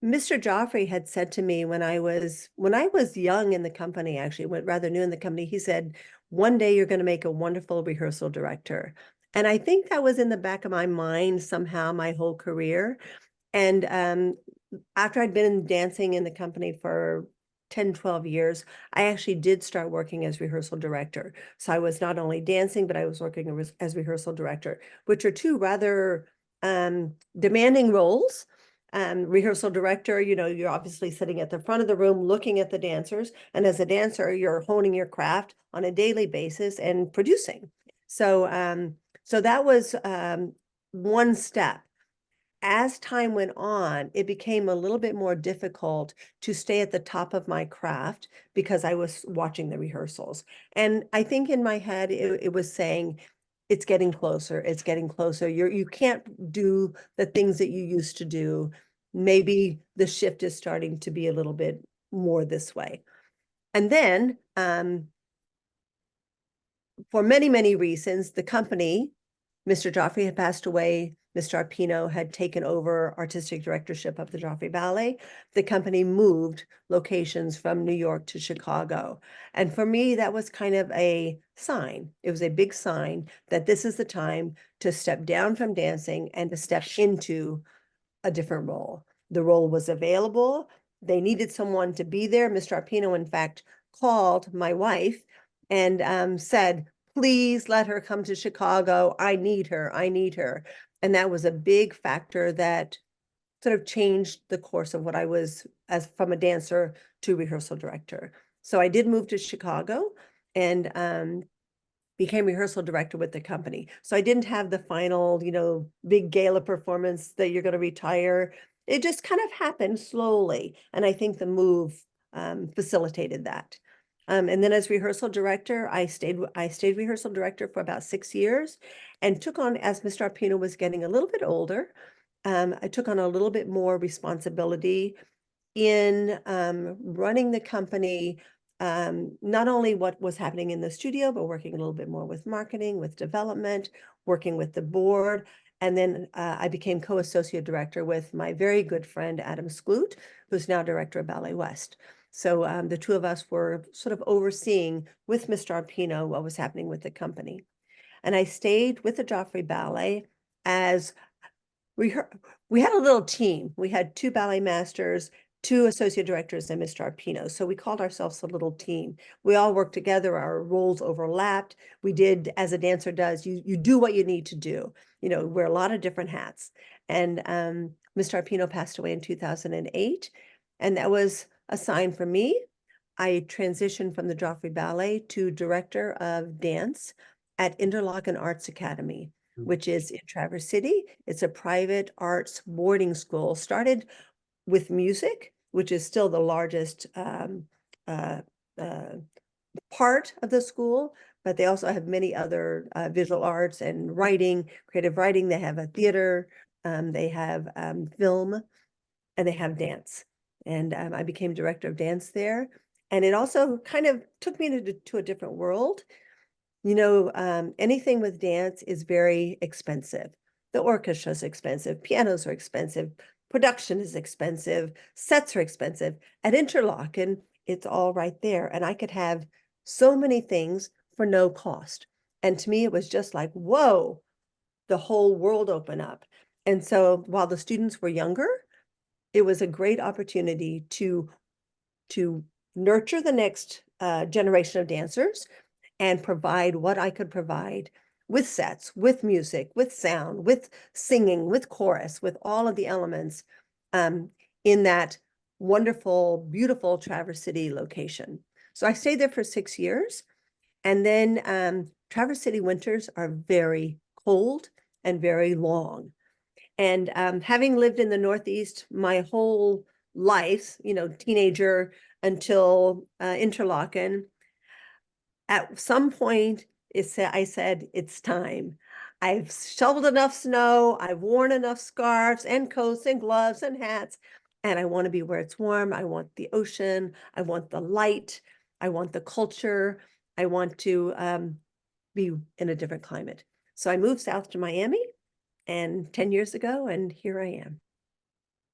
Mr. Joffrey had said to me when I was young in the company, actually, went rather new in the company, he said, one day you're going to make a wonderful rehearsal director. And I think that was in the back of my mind somehow my whole career. And after I'd been dancing in the company for 10, 12 years, I actually did start working as rehearsal director. So I was not only dancing, but I was working as rehearsal director, which are two rather demanding roles. Rehearsal director, you're obviously sitting at the front of the room looking at the dancers. And as a dancer, you're honing your craft on a daily basis and producing. So that was one step. As time went on, it became a little bit more difficult to stay at the top of my craft because I was watching the rehearsals. And I think in my head, it was saying, it's getting closer, it's getting closer. You can't do the things that you used to do. Maybe the shift is starting to be a little bit more this way. And then, for many, many reasons, the company, Mr. Joffrey had passed away. Mr. Arpino had taken over artistic directorship of the Joffrey Ballet. The company moved locations from New York to Chicago. And for me, that was kind of a sign. It was a big sign that this is the time to step down from dancing and to step into a different role. The role was available. They needed someone to be there. Mr. Arpino, in fact, called my wife and said, please let her come to Chicago. I need her. I need her. And that was a big factor that sort of changed the course of what I was as from a dancer to rehearsal director. So I did move to Chicago and became rehearsal director with the company. So I didn't have the final, big gala performance that you're going to retire. It just kind of happened slowly. And I think the move facilitated that. And then as rehearsal director, I stayed rehearsal director for about 6 years and took on, as Mr. Arpino was getting a little bit older, I took on a little bit more responsibility in running the company, not only what was happening in the studio, but working a little bit more with marketing, with development, working with the board. And then I became co-associate director with my very good friend, Adam Skloot, who's now director of Ballet West. So the two of us were sort of overseeing with Mr. Arpino what was happening with the company. And I stayed with the Joffrey Ballet as we had a little team. We had two ballet masters, two associate directors, and Mr. Arpino. So we called ourselves a little team. We all worked together. Our roles overlapped. We did, as a dancer does, you do what you need to do. Wear a lot of different hats. And Mr. Arpino passed away in 2008. And that was a sign for me. I transitioned from the Joffrey Ballet to director of dance at Interlochen Arts Academy, which is in Traverse City. It's a private arts boarding school, started with music, which is still the largest uh, part of the school, but they also have many other visual arts and writing, creative writing. They have a theater, they have film, and they have dance. And I became director of dance there. And it also kind of took me to a different world. Anything with dance is very expensive. The orchestra is expensive, pianos are expensive, production is expensive, sets are expensive. At Interlochen, it's all right there. And I could have so many things for no cost. And to me, it was just like, whoa, the whole world opened up. And so while the students were younger, it was a great opportunity to nurture the next generation of dancers and provide what I could provide with sets, with music, with sound, with singing, with chorus, with all of the elements in that wonderful, beautiful Traverse City location. So I stayed there for 6 years. And then Traverse City winters are very cold and very long. And having lived in the Northeast my whole life, teenager until Interlochen, at some point, I said, it's time. I've shoveled enough snow. I've worn enough scarves and coats and gloves and hats. And I want to be where it's warm. I want the ocean. I want the light. I want the culture. I want to be in a different climate. So I moved south to Miami and 10 years ago, and here I am.